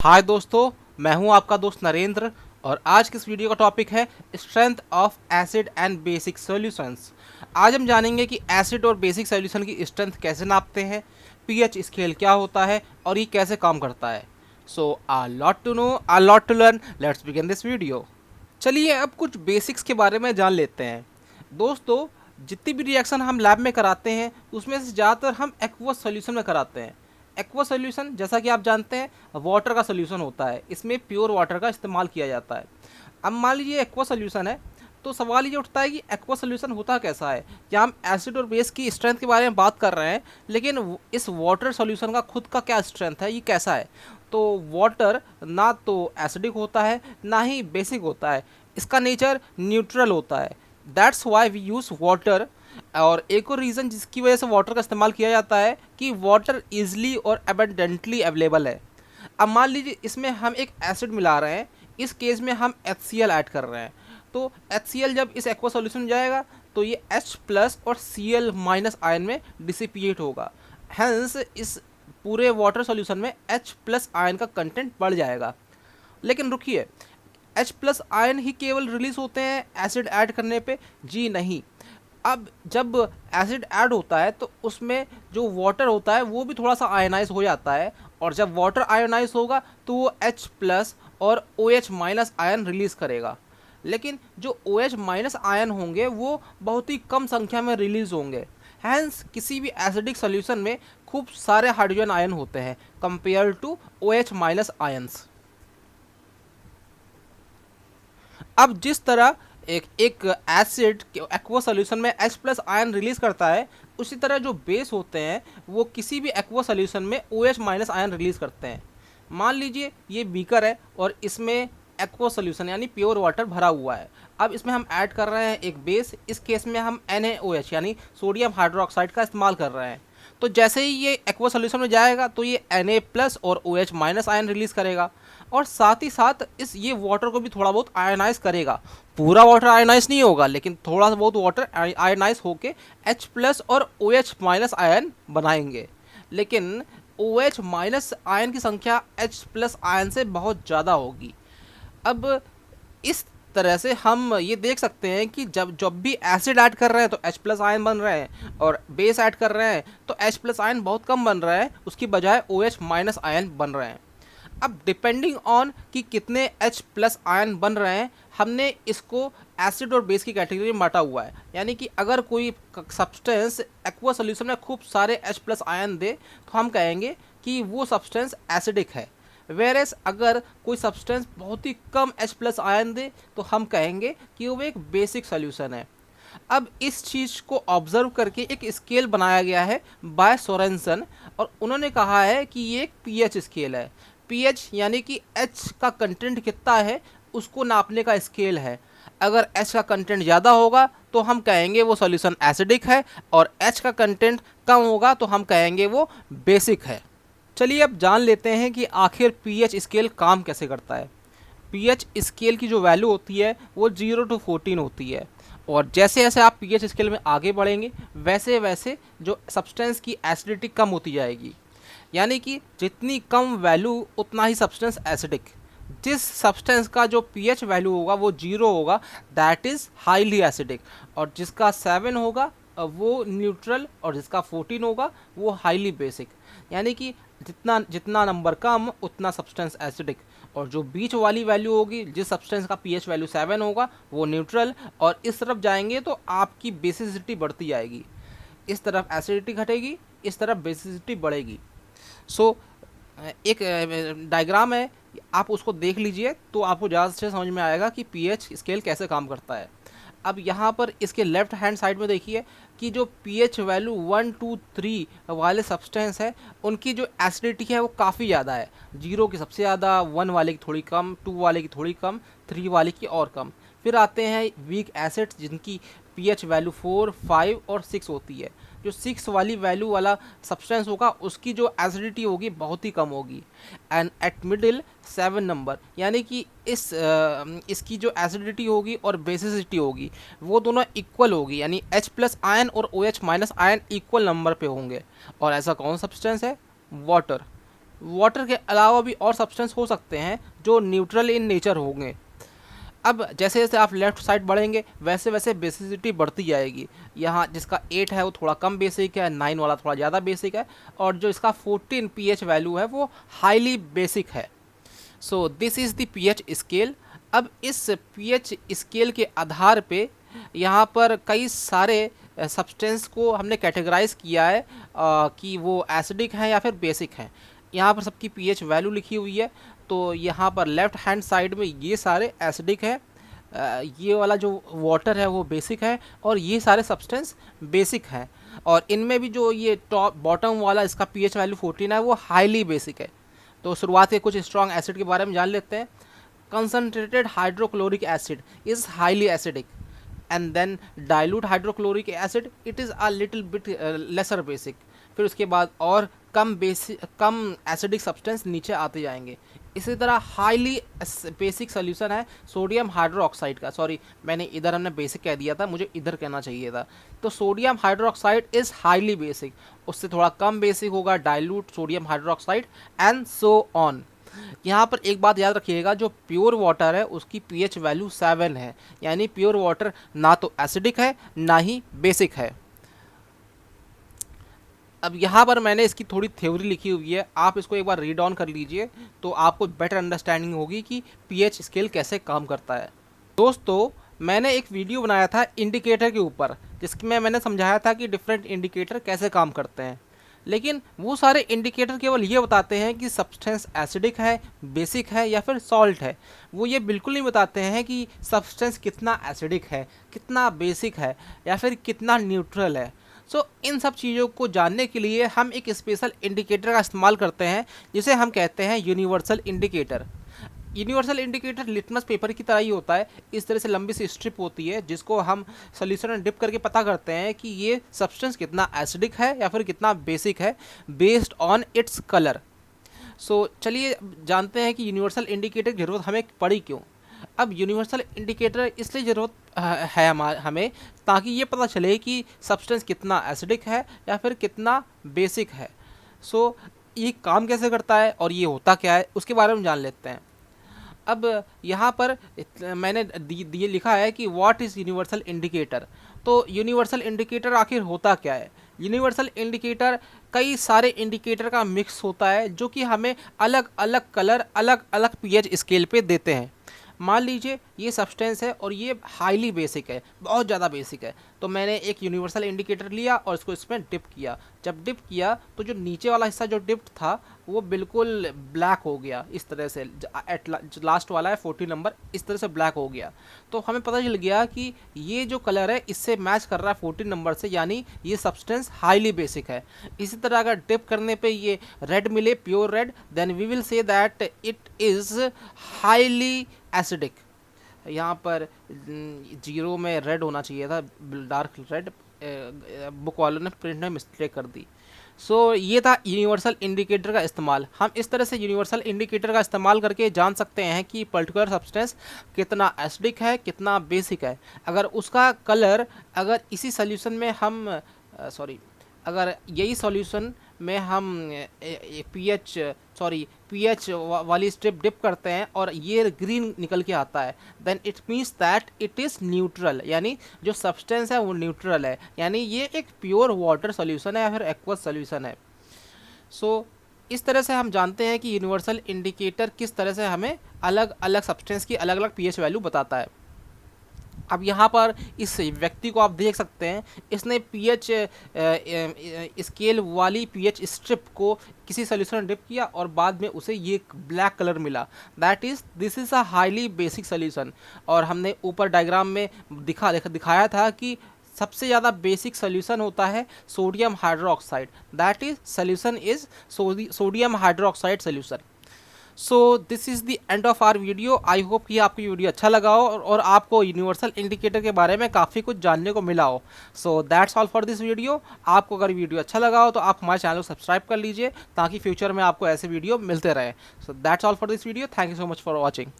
हाय दोस्तों, मैं हूं आपका दोस्त नरेंद्र और आज की इस वीडियो का टॉपिक है strength of acid and basic solutions. आज हम जानेंगे कि एसिड और बेसिक सॉल्यूशन की स्ट्रेंथ कैसे नापते हैं, पीएच स्केल क्या होता है और ये कैसे काम करता है। So a lot to know, a lot to learn, let's begin this video. चलिए अब कुछ बेसिक्स के बारे में जान लेते हैं। दोस्तों, जितनी भी रिएक्शन हम लैब में कराते हैं उसमें से ज़्यादातर हम एक्वस सॉल्यूशन में कराते हैं। एक्वा सॉल्यूशन जैसा कि आप जानते हैं वाटर का सॉल्यूशन होता है, इसमें प्योर वाटर का इस्तेमाल किया जाता है। अब मान लीजिए एक्वा सॉल्यूशन है, तो सवाल ये उठता है कि एक्वा सॉल्यूशन होता कैसा है। क्या हम एसिड और बेस की स्ट्रेंथ के बारे में बात कर रहे हैं, लेकिन इस वाटर सॉल्यूशन का खुद का क्या स्ट्रेंथ है, ये कैसा है। तो वाटर ना तो एसिडिक होता है ना ही बेसिक होता है, इसका नेचर न्यूट्रल होता है। That's why we use water. और एक और रीज़न जिसकी वजह से वाटर का इस्तेमाल किया जाता है कि वाटर ईजिली और एबेंडेंटली अवेलेबल है। अब मान लीजिए इसमें हम एक एसिड मिला रहे हैं, इस केस में हम HCl ऐड कर रहे हैं। तो HCl जब इस एक्वा सॉल्यूशन में जाएगा तो ये H प्लस और Cl माइनस आयन में डिसिपिएट होगा। हैंस इस पूरे वाटर सॉल्यूशन में H प्लस आयन का कंटेंट बढ़ जाएगा। लेकिन रुकिए, H प्लस आयन ही केवल रिलीज होते हैं एसिड ऐड करने पे? जी नहीं। अब जब एसिड ऐड होता है तो उसमें जो वाटर होता है वो भी थोड़ा सा आयनाइज हो जाता है, और जब वाटर आयनाइज होगा तो वो H प्लस और OH माइनस आयन रिलीज़ करेगा। लेकिन जो OH माइनस आयन होंगे वो बहुत ही कम संख्या में रिलीज़ होंगे। हैंस किसी भी एसिडिक सॉल्यूशन में खूब सारे हाइड्रोजन आयन होते हैं compare to OH minus ions. अब जिस तरह एक एसिड एक्वा सॉल्यूशन में H प्लस आयन रिलीज करता है, उसी तरह जो बेस होते हैं वो किसी भी एक्वा सॉल्यूशन में OH माइनस आयन रिलीज करते हैं। मान लीजिए ये बीकर है और इसमें एक्वा सॉल्यूशन यानी प्योर वाटर भरा हुआ है। अब इसमें हम ऐड कर रहे हैं एक बेस, इस केस में हम NaOH यानी सोडियम हाइड्रोक्साइड का इस्तेमाल कर रहे हैं। तो जैसे ही ये एक्वा सॉल्यूशन में जाएगा तो ये Na प्लस और OH माइनस आयन रिलीज करेगा, और साथ ही साथ इस ये वाटर को भी थोड़ा बहुत आयनाइज करेगा। पूरा वाटर आयनाइज नहीं होगा, लेकिन थोड़ा बहुत वाटर आयनाइज होके H प्लस और OH माइनस आयन बनाएंगे। लेकिन OH माइनस आयन की संख्या H प्लस आयन से बहुत ज़्यादा होगी। अब इस तरह से हम ये देख सकते हैं कि जब जब भी एसिड ऐड कर रहे हैं तो H प्लस आयन बन रहे हैं, और बेस ऐड कर रहे हैं तो H प्लस आयन बहुत कम बन रहा है, उसकी बजाय OH माइनस आयन बन रहे हैं। अब डिपेंडिंग ऑन कि कितने H प्लस आयन बन रहे हैं, हमने इसको एसिड और बेस की कैटेगरी में बांटा हुआ है। यानी कि अगर कोई सब्सटेंस एक्वा सॉल्यूशन में खूब सारे H प्लस आयन दे तो हम कहेंगे कि वो सब्सटेंस एसिडिक है। वेरेस अगर कोई सब्सटेंस बहुत ही कम H प्लस आयन दे तो हम कहेंगे कि वो एक बेसिक सॉल्यूशन है। अब इस चीज़ को ऑब्जर्व करके एक स्केल बनाया गया है बाय सोरेनसन, और उन्होंने कहा है कि ये एक पीएच स्केल है। पीएच यानी कि H का कंटेंट कितना है उसको नापने का स्केल है। अगर H का कंटेंट ज़्यादा होगा तो हम कहेंगे वो सॉल्यूशन एसिडिक है, और H का कंटेंट कम होगा तो हम कहेंगे वो बेसिक है। चलिए अब जान लेते हैं कि आखिर पीएच स्केल काम कैसे करता है। पीएच स्केल की जो वैल्यू होती है वो 0 to 14 होती है, और जैसे जैसे आप पीएच स्केल में आगे बढ़ेंगे वैसे वैसे जो सब्सटेंस की एसिडिटी कम होती जाएगी। यानी कि जितनी कम वैल्यू उतना ही सब्सटेंस एसिडिक। जिस सब्सटेंस का जो पीएच वैल्यू होगा वो 0 होगा, दैट इज़ हाईली एसिडिक, और जिसका 7 होगा वो न्यूट्रल, और जिसका 14 होगा वो हाईली बेसिक। यानी कि जितना जितना नंबर कम उतना सब्सटेंस एसिडिक, और जो बीच वाली वैल्यू होगी, जिस सब्सटेंस का पीएच वैल्यू 7 होगा वो न्यूट्रल, और इस तरफ जाएंगे तो आपकी बेसिसिटी बढ़ती जाएगी। इस तरफ एसिडिटी घटेगी, इस तरफ बेसिसिटी बढ़ेगी। सो एक डायग्राम है, आप उसको देख लीजिए तो आपको ज़्यादा से समझ में आएगा कि पीएच स्केल कैसे काम करता है। अब यहाँ पर इसके लेफ्ट हैंड साइड में देखिए कि जो पीएच वैल्यू 1 2 3 वाले सब्सटेंस है उनकी जो एसिडिटी है वो काफ़ी ज़्यादा है। 0 की सबसे ज़्यादा, 1 वाले की थोड़ी कम, 2 वाले की थोड़ी कम, 3 वाले की और कम। फिर आते हैं वीक एसिड्स जिनकी पीएच वैल्यू 4 5 और 6 होती है। जो 6 वाली वैल्यू वाला सब्सटेंस होगा उसकी जो एसिडिटी होगी बहुत ही कम होगी। एंड एट मिडिल 7 नंबर, यानी कि इसकी जो एसिडिटी होगी और बेसिसिटी होगी वो दोनों इक्वल होगी, यानी H प्लस आयन और OH minus ion equal number पे होंगे। और ऐसा कौन सा सब्सटेंस है? वाटर। वाटर के अलावा भी और सब्सटेंस हो सकते हैं जो न्यूट्रल इन नेचर होंगे। अब जैसे जैसे आप लेफ्ट साइड बढ़ेंगे वैसे वैसे बेसिसिटी बढ़ती जाएगी। यहाँ जिसका 8 है वो थोड़ा कम बेसिक है, 9 वाला थोड़ा ज़्यादा बेसिक है, और जो इसका 14 पीएच वैल्यू है वो हाईली बेसिक है। So this is the pH scale. अब इस पीएच स्केल के आधार पे यहाँ पर कई सारे सब्सटेंस को हमने कैटेगराइज किया है कि वो एसिडिक हैं या फिर बेसिक हैं। यहाँ पर सबकी पीएच वैल्यू लिखी हुई है। तो यहाँ पर लेफ्ट हैंड साइड में ये सारे एसिडिक है, ये वाला जो वाटर है वो बेसिक है, और ये सारे सब्सटेंस बेसिक हैं। और इनमें भी जो ये टॉप बॉटम वाला इसका पीएच वैल्यू 14 है वो हाईली बेसिक है। तो शुरुआत के कुछ स्ट्रॉन्ग एसिड के बारे में जान लेते हैं। Concentrated hydrochloric acid is highly acidic, and then dilute hydrochloric acid it is a little bit lesser basic. फिर उसके बाद और कम एसिडिक सब्सटेंस नीचे आते जाएंगे। इसी तरह हाईली बेसिक सोल्यूशन है सोडियम हाइड्रोक्साइड का। सॉरी, मैंने इधर हमने बेसिक कह दिया था, मुझे इधर कहना चाहिए था। तो sodium hydroxide is highly basic, उससे थोड़ा कम बेसिक होगा dilute sodium hydroxide, and so on. यहाँ पर एक बात याद रखिएगा, जो प्योर वाटर है उसकी पीएच वैल्यू 7 है, यानी प्योर वाटर ना तो एसिडिक है ना ही बेसिक है। अब यहाँ पर मैंने इसकी थोड़ी थ्योरी लिखी हुई है, आप इसको एक बार रीड ऑन कर लीजिए तो आपको बेटर अंडरस्टैंडिंग होगी कि पीएच स्केल कैसे काम करता है। दोस्तों, मैंने एक वीडियो बनाया था इंडिकेटर के ऊपर, जिसमें मैंने समझाया था कि डिफरेंट इंडिकेटर कैसे काम करते हैं। लेकिन वो सारे इंडिकेटर केवल ये बताते हैं कि सब्सटेंस एसिडिक है, बेसिक है या फिर सॉल्ट है। वो ये बिल्कुल नहीं बताते हैं कि सब्सटेंस कितना एसिडिक है, कितना बेसिक है या फिर कितना न्यूट्रल है। इन सब चीज़ों को जानने के लिए हम एक स्पेशल इंडिकेटर का इस्तेमाल करते हैं, जिसे हम कहते हैं universal indicator. Universal indicator litmus paper की तरह ही होता है। इस तरह से लंबी सी स्ट्रिप होती है जिसको हम सोल्यूशन में डिप करके पता करते हैं कि ये सब्सटेंस कितना एसिडिक है या फिर कितना बेसिक है, बेस्ड ऑन इट्स कलर। चलिए जानते हैं कि यूनिवर्सल इंडिकेटर की ज़रूरत हमें पड़ी क्यों। अब यूनिवर्सल इंडिकेटर इसलिए ज़रूरत है हमें ताकि ये पता चले कि सब्सटेंस कितना एसिडिक है या फिर कितना बेसिक है। ये काम कैसे करता है और ये होता क्या है उसके बारे में जान लेते हैं। अब यहाँ पर मैंने ये लिखा है कि व्हाट इज़ यूनिवर्सल इंडिकेटर। तो यूनिवर्सल इंडिकेटर आखिर होता क्या है। यूनिवर्सल इंडिकेटर कई सारे इंडिकेटर का मिक्स होता है जो कि हमें अलग अलग कलर, अलग अलग पीएच स्केल पे देते हैं। मान लीजिए ये सब्सटेंस है और ये हाईली बेसिक है, बहुत ज़्यादा बेसिक है। तो मैंने एक यूनिवर्सल इंडिकेटर लिया और इसको इसमें डिप किया। जब डिप किया तो जो नीचे वाला हिस्सा जो डिप्ड था वो बिल्कुल ब्लैक हो गया, इस तरह से जो लास्ट वाला है 40 नंबर, इस तरह से ब्लैक हो गया। तो हमें पता चल गया कि ये जो कलर है इससे मैच कर रहा है 14 नंबर से, यानी ये सब्सटेंस हाईली बेसिक है। इसी तरह अगर डिप करने पे ये रेड मिले, pure red, then we will say that it is highly acidic. यहाँ पर 0 में रेड होना चाहिए था, डार्क रेड, बुक वालों ने प्रिंट में मिस्टेक कर दी। ये था यूनिवर्सल इंडिकेटर का इस्तेमाल। हम इस तरह से यूनिवर्सल इंडिकेटर का इस्तेमाल करके जान सकते हैं कि पर्टिकुलर सब्सटेंस कितना एसिडिक है, कितना बेसिक है। अगर उसका कलर, अगर इसी सोल्यूशन में हम अगर यही सॉल्यूशन में हम पीएच वाली स्ट्रिप डिप करते हैं और ये ग्रीन निकल के आता है, then it means that it is neutral, यानी जो सब्सटेंस है वो न्यूट्रल है, यानी ये एक प्योर वाटर सॉल्यूशन है या फिर एक्वस सॉल्यूशन है। इस तरह से हम जानते हैं कि यूनिवर्सल इंडिकेटर किस तरह से हमें अलग अलग सब्सटेंस की अलग अलग पीएच वैल्यू बताता है। अब यहाँ पर इस व्यक्ति को आप देख सकते हैं, इसने पीएच स्केल वाली पीएच स्ट्रिप को किसी सोल्यूशन में डिप किया और बाद में उसे ये ब्लैक कलर मिला। This is a highly basic solution. और हमने ऊपर डायग्राम में दिखाया था कि सबसे ज़्यादा बेसिक सोल्यूशन होता है sodium hydroxide, that is solution is sodium hydroxide solution. This is the end of our video. I hope कि आपको ये वीडियो अच्छा लगा हो और आपको यूनिवर्सल इंडिकेटर के बारे में काफ़ी कुछ जानने को मिला हो। That's all for this video. आपको अगर वीडियो अच्छा लगा हो तो आप हमारे चैनल को सब्सक्राइब कर लीजिए ताकि फ्यूचर में आपको ऐसे वीडियो मिलते रहे। That's all for this video. Thank you so much for watching.